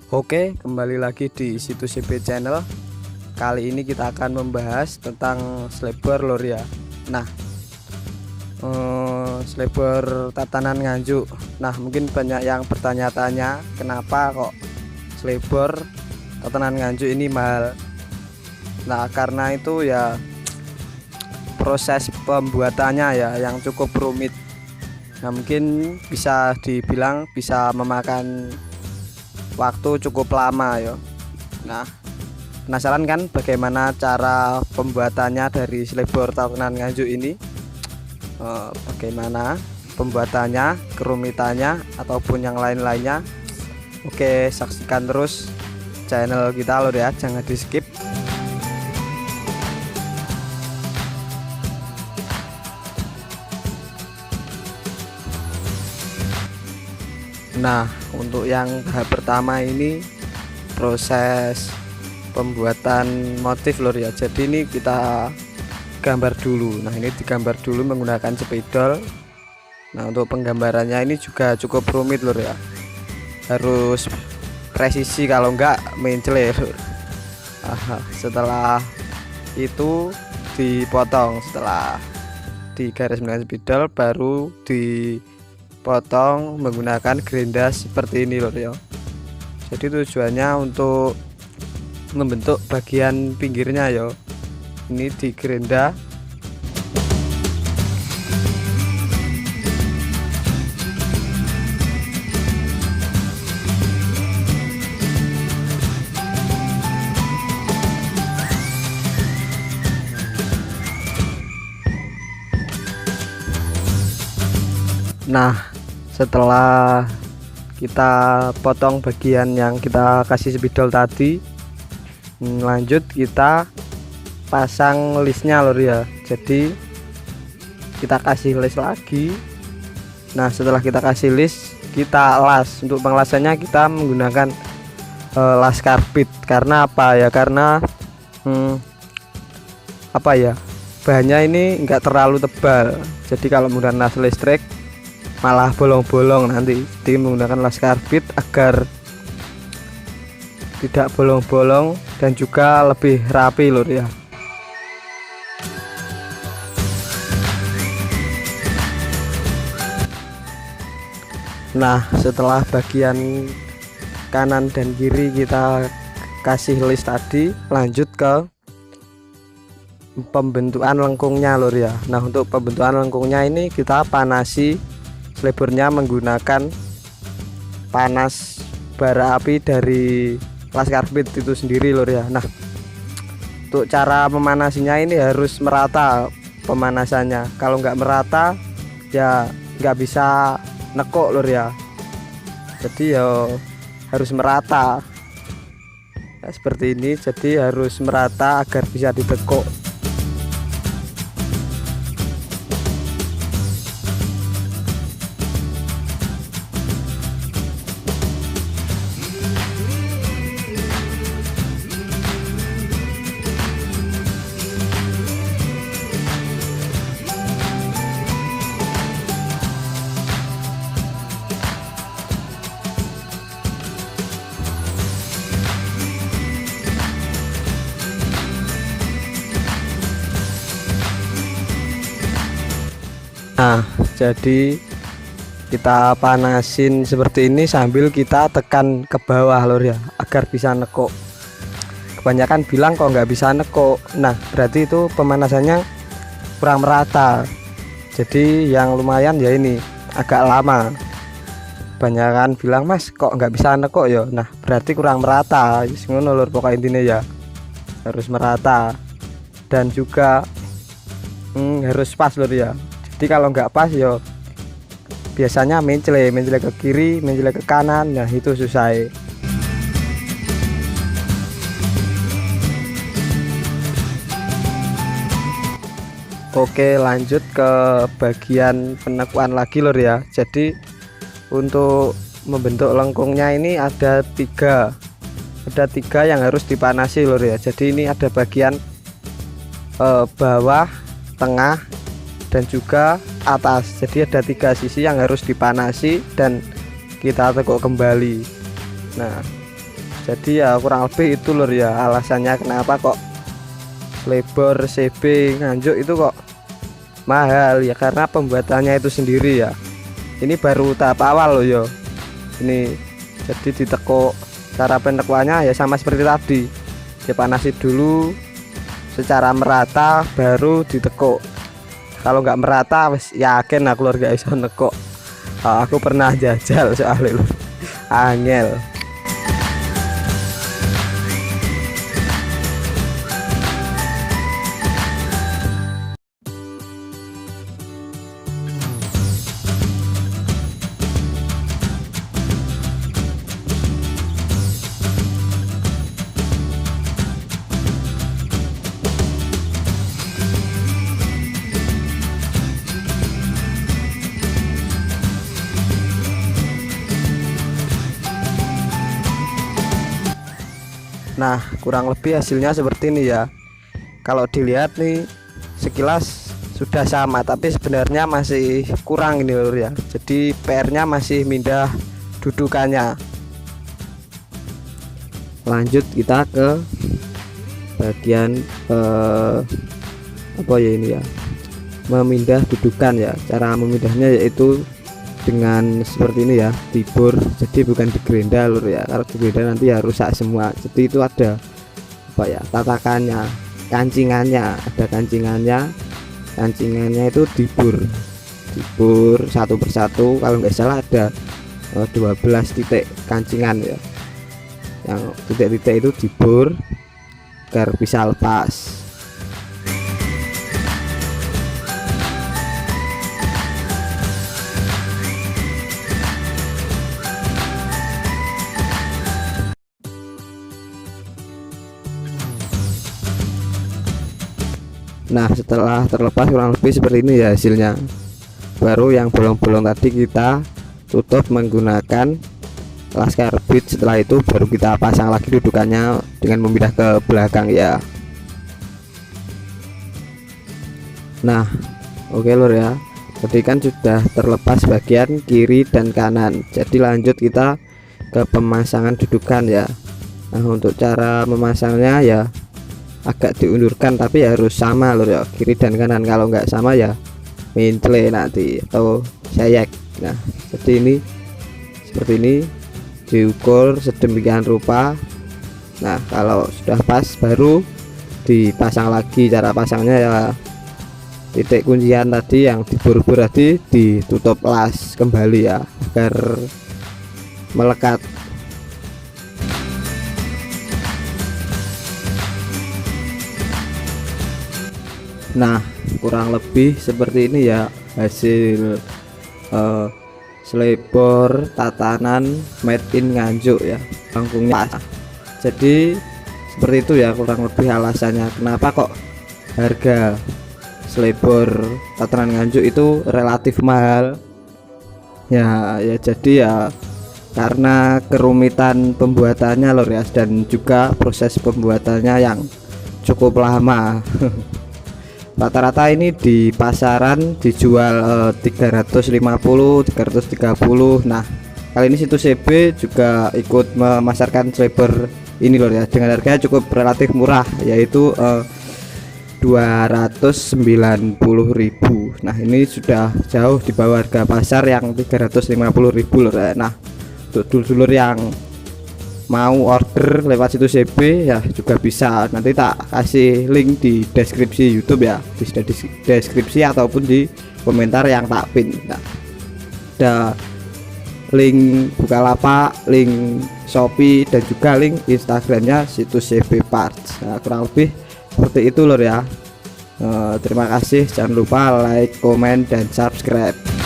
Oke, kembali lagi di situs CP Channel. Kali ini kita akan membahas tentang slabber lor ya. Nah, slabber tatanan nganjuk. Nah, mungkin banyak yang bertanya-tanya kenapa kok slabber tatanan nganjuk ini mahal. Nah, karena itu ya proses pembuatannya ya yang cukup rumit. Nah, mungkin bisa dibilang bisa memakan waktu cukup lama ya. Nah, penasaran kan bagaimana cara pembuatannya dari slabber tatanan nganjuk ini? Bagaimana pembuatannya, kerumitannya ataupun yang lain-lainnya? Oke, saksikan terus channel kita lor ya, jangan di skip. Nah, untuk yang tahap pertama ini proses pembuatan motif lor ya. Jadi ini kita gambar dulu. Nah, ini digambar dulu menggunakan spidol. Nah, untuk penggambarannya ini juga cukup rumit lor ya. Harus presisi, kalau enggak mencele lor. Setelah itu dipotong, setelah digaris dengan spidol baru dipotong menggunakan gerinda seperti ini lor ya. Jadi tujuannya untuk membentuk bagian pinggirnya ya. Ini digerinda. Nah, setelah kita potong bagian yang kita kasih spidol tadi, lanjut kita pasang listnya lor ya. Jadi kita kasih list lagi. Nah, setelah kita kasih list, kita las. Untuk pengelasannya kita menggunakan las karbit. Karena apa ya? Karena bahannya ini enggak terlalu tebal. Jadi kalau menggunakan las listrik malah bolong-bolong nanti. Jadi menggunakan las karbit agar tidak bolong-bolong dan juga lebih rapi lur ya. Nah, setelah bagian kanan dan kiri kita kasih list tadi, lanjut ke pembentukan lengkungnya lur ya. Nah, untuk pembentukan lengkungnya ini kita panasi slabbernya menggunakan panas bara api dari las karbit itu sendiri lur ya. Nah, untuk cara memanasinya ini harus merata pemanasannya. Kalau nggak merata ya nggak bisa nekuk lur ya. Jadi ya harus merata ya, seperti ini. Jadi harus merata agar bisa ditekuk. Nah, jadi kita panasin seperti ini sambil kita tekan ke bawah lur ya, agar bisa nekuk. Kebanyakan bilang kok nggak bisa nekuk. Nah, berarti itu pemanasannya kurang merata. Jadi yang lumayan ya ini agak lama. Kebanyakan bilang mas kok nggak bisa nekuk ya. Nah, berarti kurang merata. Ngono lur, pokok intinya ya harus merata dan juga harus pas lur ya. Jadi kalau nggak pas yo biasanya mencele ke kiri, mencele ke kanan. Nah, itu susah. Oke, lanjut ke bagian penekuan lagi lor ya. Jadi untuk membentuk lengkungnya ini ada tiga yang harus dipanasi lor ya. Jadi ini ada bagian bawah, tengah dan juga atas. Jadi ada tiga sisi yang harus dipanasi dan kita tekuk kembali. Nah, Jadi ya kurang lebih itu lur ya alasannya kenapa kok Slebor CB Nganjuk itu kok mahal ya, karena pembuatannya itu sendiri ya. Ini baru tahap awal loh yo. Ini jadi ditekuk, cara penekuannya ya sama seperti tadi, dipanasi dulu secara merata baru ditekuk. Kalau nggak merata wis yakin aku lur gak iso nekuk. Aku pernah jajal soalnya lur, angel. Nah kurang lebih hasilnya seperti ini ya. Kalau dilihat nih sekilas sudah sama, tapi sebenarnya masih kurang ini lur ya. Jadi PR nya masih mindah dudukannya. Lanjut kita ke bagian apa ya ini ya, memindah dudukan ya. Cara memindahnya yaitu dengan seperti ini ya, dibor. Jadi bukan digerinda lur ya, kalau digerinda nanti ya rusak semua. Jadi itu ada apa ya, tatakannya, kancingannya, ada kancingannya itu dibor satu persatu. Kalau nggak salah ada 12 titik kancingan ya, yang titik-titik itu dibor agar bisa lepas. Nah setelah terlepas kurang lebih seperti ini ya hasilnya. Baru yang bolong-bolong tadi kita tutup menggunakan las karbit. Setelah itu baru kita pasang lagi dudukannya dengan memindah ke belakang ya. Nah oke lur ya, tadi kan sudah terlepas bagian kiri dan kanan. Jadi lanjut kita ke pemasangan dudukan ya. Nah untuk cara memasangnya ya agak diundurkan, tapi harus sama lur ya, kiri dan kanan. Kalau nggak sama ya mincle nanti atau sayek. Nah jadi ini seperti ini, diukur sedemikian rupa. Nah kalau sudah pas baru dipasang lagi. Cara pasangnya ya titik kuncian tadi yang dibor-bor tadi ditutup las kembali ya agar melekat. Nah kurang lebih seperti ini ya hasil Slebor tatanan made in Nganjuk ya, bangkungnya. Jadi seperti itu ya kurang lebih alasannya kenapa kok harga Slebor tatanan Nganjuk itu relatif mahal ya. Jadi ya karena kerumitan pembuatannya lor ya, dan juga proses pembuatannya yang cukup lama. Rata-rata ini di pasaran dijual 350 330. Nah kali ini situs CB juga ikut memasarkan Slebor ini loh ya, dengan harganya cukup relatif murah, yaitu 290.000. Nah ini sudah jauh di bawah harga pasar yang 350.000 loh ya. Nah untuk dulur-dulur yang mau order lewat situs CB ya juga bisa, nanti tak kasih link di deskripsi YouTube ya, di deskripsi ataupun di komentar yang tak pin. Nah ada link Bukalapak, link Shopee, dan juga link Instagramnya situs CB Parts. Nah kurang lebih seperti itu lor ya. Terima kasih, jangan lupa like, komen, dan subscribe.